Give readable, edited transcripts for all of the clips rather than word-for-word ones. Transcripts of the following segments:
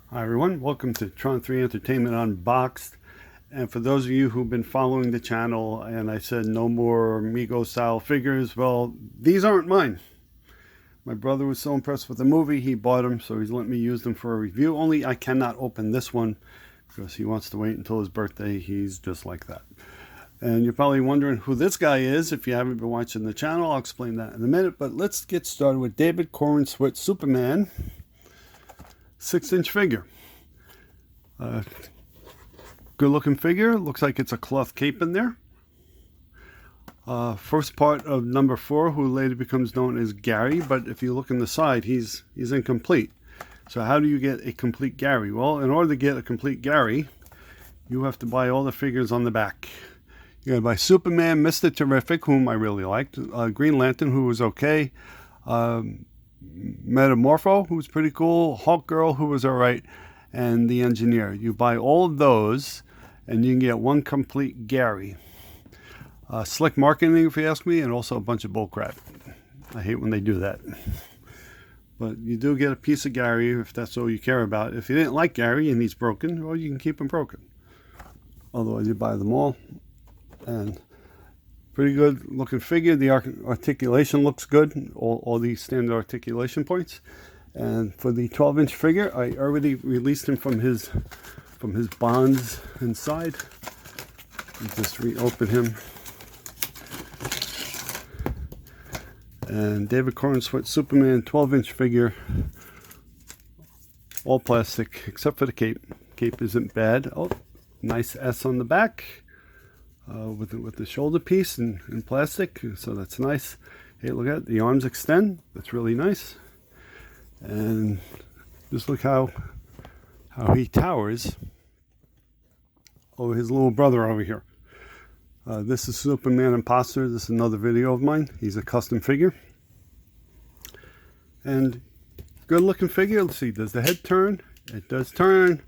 Hi everyone, welcome to Tron 3 Entertainment Unboxed. And for those of you who've been following the channel and I said no more MEGO style figures, well, these aren't mine. My brother was so impressed with the movie, he bought them, so he's let me use them for a review. Only I cannot open this one because he wants to wait until his birthday. He's just like that. And you're probably wondering who this guy is. If you haven't been watching the channel, I'll explain that in a minute. But let's get started with David Corenswet Superman 6-inch figure. Good looking figure. Looks like it's a cloth cape in there. First part of number 4, who later becomes known as Gary, but if you look on the side, he's incomplete. So how do you get a complete Gary? Well, in order to get a complete Gary, you have to buy all the figures on the back. You gotta buy Superman, Mr. Terrific, whom I really liked, Green Lantern, who was okay, Metamorpho, who was pretty cool, Hulk Girl, who was alright, and the Engineer. You buy all of those and you can get one complete Gary. Slick marketing, if you ask me, and also a bunch of bullcrap. I hate when they do that. But you do get a piece of Gary if that's all you care about. If you didn't like Gary and he's broken, well, you can keep him broken. Otherwise, you buy them all. And pretty good looking figure. The articulation looks good. All these standard articulation points. And for the 12-inch figure, I already released him from his bonds inside. Just reopen him. And David Corenswet Superman 12-inch figure. All plastic except for the cape. Cape isn't bad. Oh, nice S on the back. With the shoulder piece in plastic, so that's nice. Hey, look at it. The arms extend. That's really nice. And just look how he towers over his little brother over here. This is Superman Imposter. This is another video of mine. He's a custom figure. And good looking figure. Let's see, does the head turn? It does turn.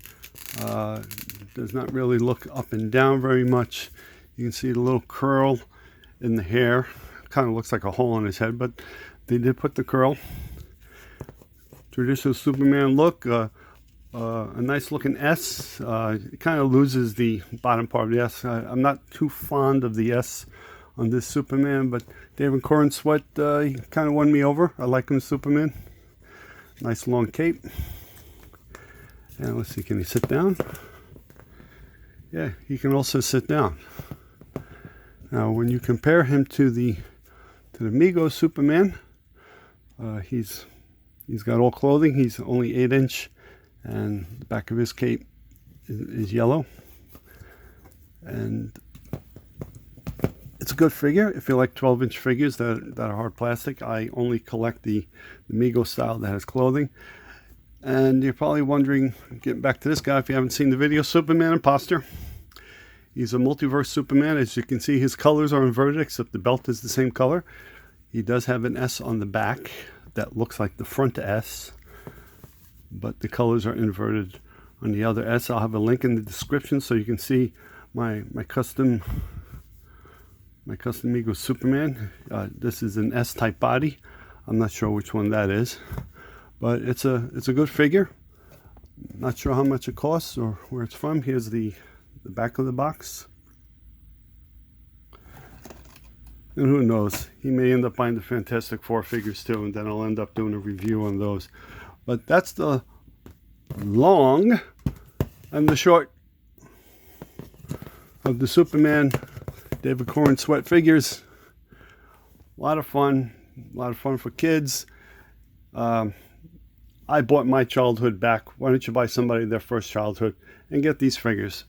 Does not really look up and down very much. You can see the little curl in the hair. Kind of looks like a hole in his head, but they did put the curl. Traditional Superman look. A nice looking S. It kind of loses the bottom part of the S. I'm not too fond of the S on this Superman, but David Corenswet, he kind of won me over. I like him as Superman. Nice long cape. And let's see, can he sit down? Yeah, he can also sit down. Now, when you compare him to the MEGO Superman, he's got all clothing. He's only 8-inch, and the back of his cape is yellow. And it's a good figure. If you like 12-inch figures that are hard plastic, I only collect the MEGO style that has clothing. And you're probably wondering, getting back to this guy, if you haven't seen the video, Superman Imposter. He's a multiverse Superman. As you can see, his colors are inverted, except the belt is the same color. He does have an S on the back that looks like the front S, but the colors are inverted on the other S. I'll have a link in the description so you can see my custom MEGO Superman. This is an S-type body. I'm not sure which one that is, but it's a good figure. Not sure how much it costs or where it's from. Here's the back of the box. And who knows, he may end up buying the Fantastic Four figures too, and then I'll end up doing a review on those. But that's the long and the short of the Superman David Corenswet figures. A lot of fun for kids. I bought my childhood back. Why don't you buy somebody their first childhood and get these figures?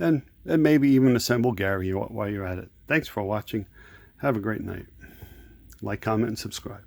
And maybe even assemble Gary while you're at it. Thanks for watching. Have a great night. Like, comment, and subscribe.